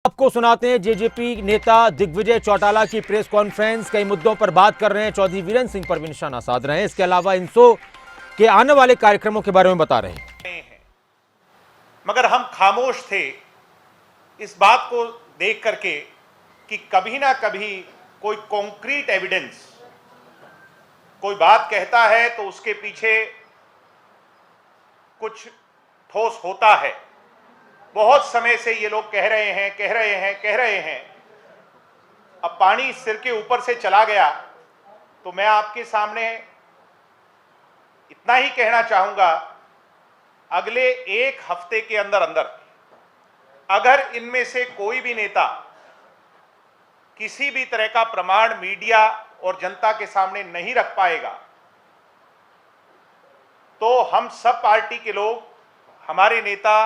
आपको सुनाते हैं जेजेपी नेता दिग्विजय चौटाला की प्रेस कॉन्फ्रेंस। कई मुद्दों पर बात कर रहे हैं। चौधरी वीरेंद्र सिंह पर भी निशाना साध रहे हैं। इसके अलावा इनसो के आने वाले कार्यक्रमों के बारे में बता रहे हैं। मगर हम खामोश थे इस बात को देख करके कि कभी ना कभी कोई कॉन्क्रीट एविडेंस, कोई बात कहता है तो उसके पीछे कुछ ठोस होता है। बहुत समय से ये लोग कह रहे हैं। अब पानी सिर के ऊपर से चला गया तो मैं आपके सामने इतना ही कहना चाहूंगा, अगले एक हफ्ते के अंदर अंदर अगर इनमें से कोई भी नेता किसी भी तरह का प्रमाण मीडिया और जनता के सामने नहीं रख पाएगा तो हम सब पार्टी के लोग हमारे नेता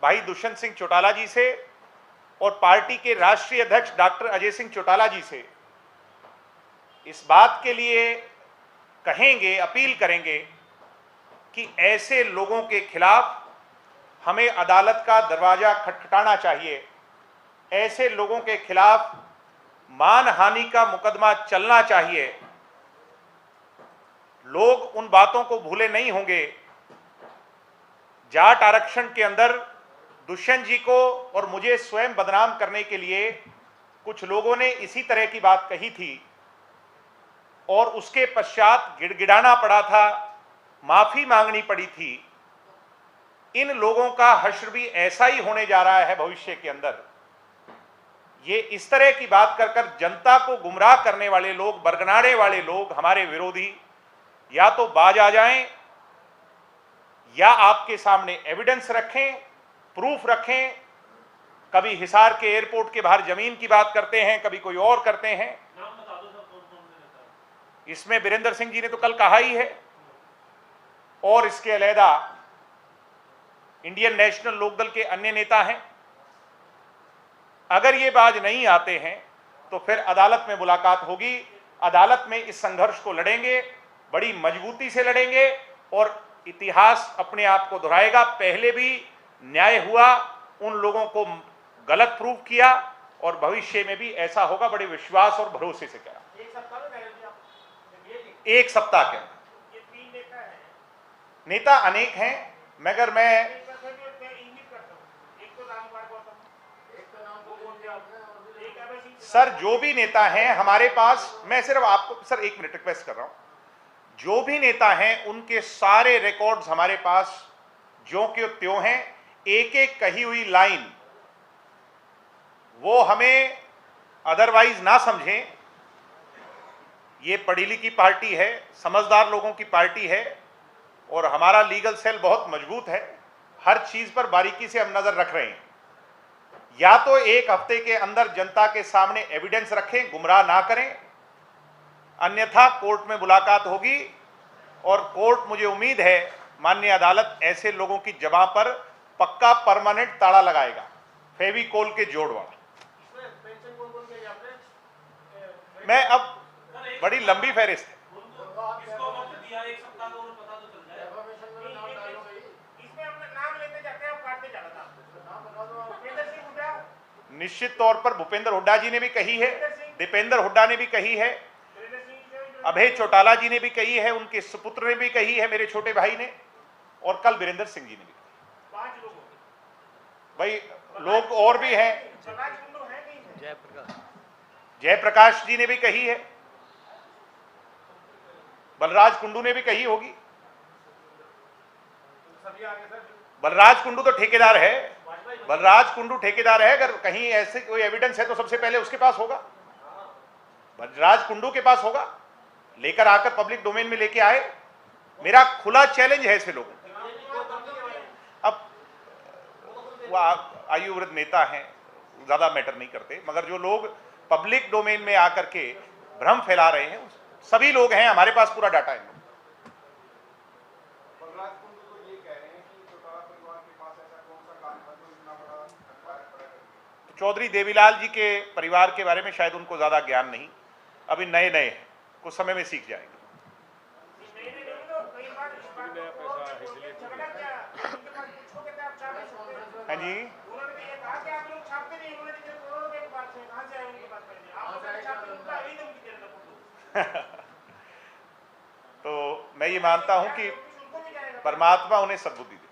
भाई दुष्यंत सिंह चौटाला जी से और पार्टी के राष्ट्रीय अध्यक्ष डॉक्टर अजय सिंह चौटाला जी से इस बात के लिए कहेंगे, अपील करेंगे कि ऐसे लोगों के खिलाफ हमें अदालत का दरवाजा खटखटाना चाहिए। ऐसे लोगों के खिलाफ मानहानि का मुकदमा चलना चाहिए। लोग उन बातों को भूले नहीं होंगे। जाट आरक्षण के अंदर दुष्यंत जी को और मुझे स्वयं बदनाम करने के लिए कुछ लोगों ने इसी तरह की बात कही थी और उसके पश्चात गिड़गिड़ाना पड़ा था, माफी मांगनी पड़ी थी। इन लोगों का हश्र भी ऐसा ही होने जा रहा है भविष्य के अंदर। ये इस तरह की बात कर कर जनता को गुमराह करने वाले लोग, बरगनाने वाले लोग, हमारे विरोधी, या तो बाज आ जाएं या आपके सामने एविडेंस रखें, प्रूफ रखें। कभी हिसार के एयरपोर्ट के बाहर जमीन की बात करते हैं, कभी कोई और करते हैं। इसमें वीरेंद्र सिंह जी ने तो कल कहा ही है। और इसके अलहदा इंडियन नेशनल लोकदल के अन्य नेता हैं। अगर ये बाज नहीं आते हैं तो फिर अदालत में मुलाकात होगी। अदालत में इस संघर्ष को लड़ेंगे, बड़ी मजबूती से लड़ेंगे और इतिहास अपने आप को दोहराएगा। पहले भी न्याय हुआ, उन लोगों को गलत प्रूव किया और भविष्य में भी ऐसा होगा। बड़े विश्वास और भरोसे से कहा। एक सप्ताह के अंदर नेता अनेक हैं, मगर मैं सर जो भी नेता हैं हमारे पास, मैं सिर्फ आपको सर एक मिनट रिक्वेस्ट कर रहा हूं, जो भी नेता हैं उनके सारे रिकॉर्ड्स हमारे पास ज्यों के त्यों हैं। एक एक कही हुई लाइन वो हमें अदरवाइज ना समझें। ये पढ़ी लिखी पार्टी है, समझदार लोगों की पार्टी है और हमारा लीगल सेल बहुत मजबूत है। हर चीज पर बारीकी से हम नजर रख रहे हैं। या तो एक हफ्ते के अंदर जनता के सामने एविडेंस रखें, गुमराह ना करें, अन्यथा कोर्ट में मुलाकात होगी और कोर्ट, मुझे उम्मीद है माननीय अदालत ऐसे लोगों की जगह पर पक्का परमानेंट ताला लगाएगा, फेविकोल के जोड़ वाला। मैं अब बड़ी लंबी फहरिस्त है। निश्चित तौर पर भूपेंद्र हुड्डा जी ने भी कही है, दीपेंद्र हुड्डा ने भी कही है, अभय चौटाला जी ने भी कही है, उनके सुपुत्र ने भी कही है, मेरे छोटे भाई ने, और कल वीरेंद्र सिंह जी ने भी कही। 5 लोग भाई, लोग और भी हैं। जयप्रकाश जी ने भी कही है, बलराज कुंडू ने भी कही होगी। बलराज कुंडू तो ठेकेदार है, बलराज कुंडू ठेकेदार है। अगर कहीं ऐसे कोई एविडेंस है तो सबसे पहले उसके पास होगा, बलराज कुंडू के पास होगा। लेकर आकर पब्लिक डोमेन में लेके आए। मेरा खुला चैलेंज है ऐसे लोगों। अब वो आयु वृद्ध नेता हैं, ज्यादा मैटर नहीं करते, मगर जो लोग पब्लिक डोमेन में आकर के भ्रम फैला रहे हैं, सभी लोग हैं, हमारे पास पूरा डाटा है। चौधरी देवीलाल जी के परिवार के बारे में शायद उनको ज्यादा ज्ञान नहीं, अभी नए नए हैं, कुछ समय में सीख जाएंगे। हाँ जी, ये मानता हूं कि परमात्मा उन्हें सद्बुद्धि दे।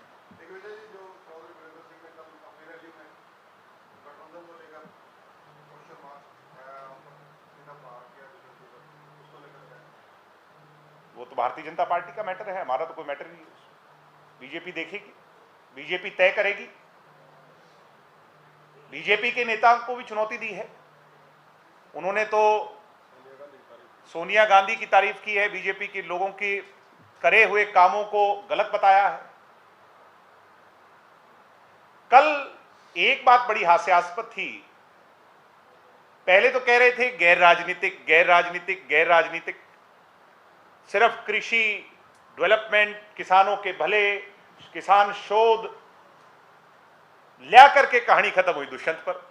वो तो भारतीय जनता पार्टी का मैटर है, हमारा तो कोई मैटर नहीं है। बीजेपी देखेगी, बीजेपी तय करेगी। बीजेपी के नेताओं को भी चुनौती दी है। उन्होंने तो सोनिया गांधी की तारीफ की है, बीजेपी के लोगों के करे हुए कामों को गलत बताया है। कल एक बात बड़ी हास्यास्पद थी। पहले तो कह रहे थे गैर राजनीतिक, गैर राजनीतिक, गैर राजनीतिक, सिर्फ कृषि डेवलपमेंट, किसानों के भले, किसान शोध, ल्या करके कहानी खत्म हुई दुष्यंत पर।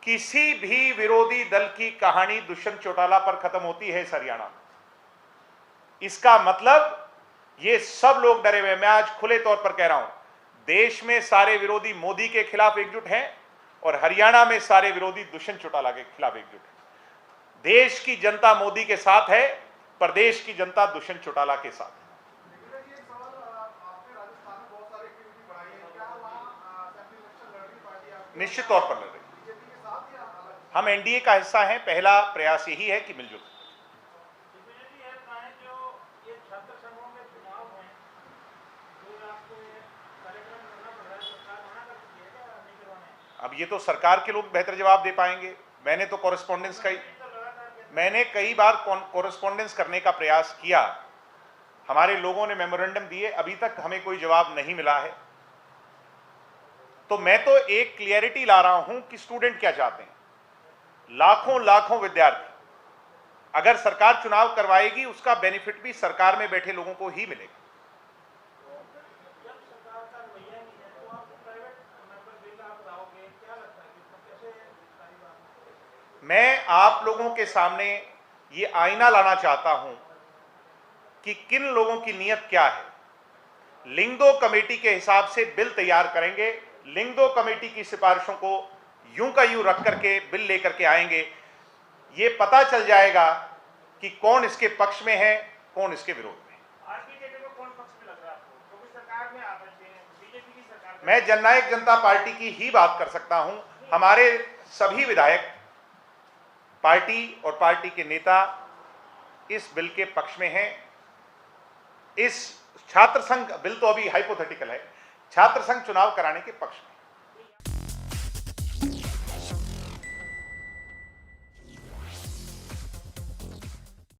किसी भी विरोधी दल की कहानी दुष्यंत चौटाला पर खत्म होती है इस हरियाणा में। इसका मतलब ये सब लोग डरे हुए। मैं आज खुले तौर पर कह रहा हूं, देश में सारे विरोधी मोदी के खिलाफ एकजुट हैं और हरियाणा में सारे विरोधी दुष्यंत चौटाला के खिलाफ एकजुट हैं। देश की जनता मोदी के साथ है, प्रदेश की जनता दुष्यंत चौटाला के साथ है। निश्चित तौर पर लड़ रही है। हम एनडीए का हिस्सा हैं। पहला प्रयास यही है कि मिलजुल। अब ये तो सरकार के लोग बेहतर जवाब दे पाएंगे। मैंने तो मैंने कई बार कॉरेस्पॉन्डेंस करने का प्रयास किया। हमारे लोगों ने मेमोरेंडम दिए, अभी तक हमें कोई जवाब नहीं मिला है। तो मैं तो एक क्लियरिटी ला रहा हूं कि स्टूडेंट क्या चाहते हैं। लाखों लाखों विद्यार्थी, अगर सरकार चुनाव करवाएगी उसका बेनिफिट भी सरकार में बैठे लोगों को ही मिलेगा। मैं आप लोगों के सामने ये आईना लाना चाहता हूं कि किन लोगों की नीयत क्या है। लिंगदो कमेटी के हिसाब से बिल तैयार करेंगे, लिंगदो कमेटी की सिफारिशों को यूं का यूं रख करके बिल लेकर के आएंगे। ये पता चल जाएगा कि कौन इसके पक्ष में है, कौन इसके विरोध में। आज की डेट में कौन पक्ष में लग रहा है आपको? क्योंकि सरकार में आप बीजेपी की सरकार। मैं जननायक जनता पार्टी की ही बात कर सकता हूं। हमारे सभी विधायक, पार्टी और पार्टी के नेता इस बिल के पक्ष में हैं। इस छात्र संघ बिल तो अभी हाइपोथेटिकल है, छात्र संघ चुनाव कराने के पक्ष में।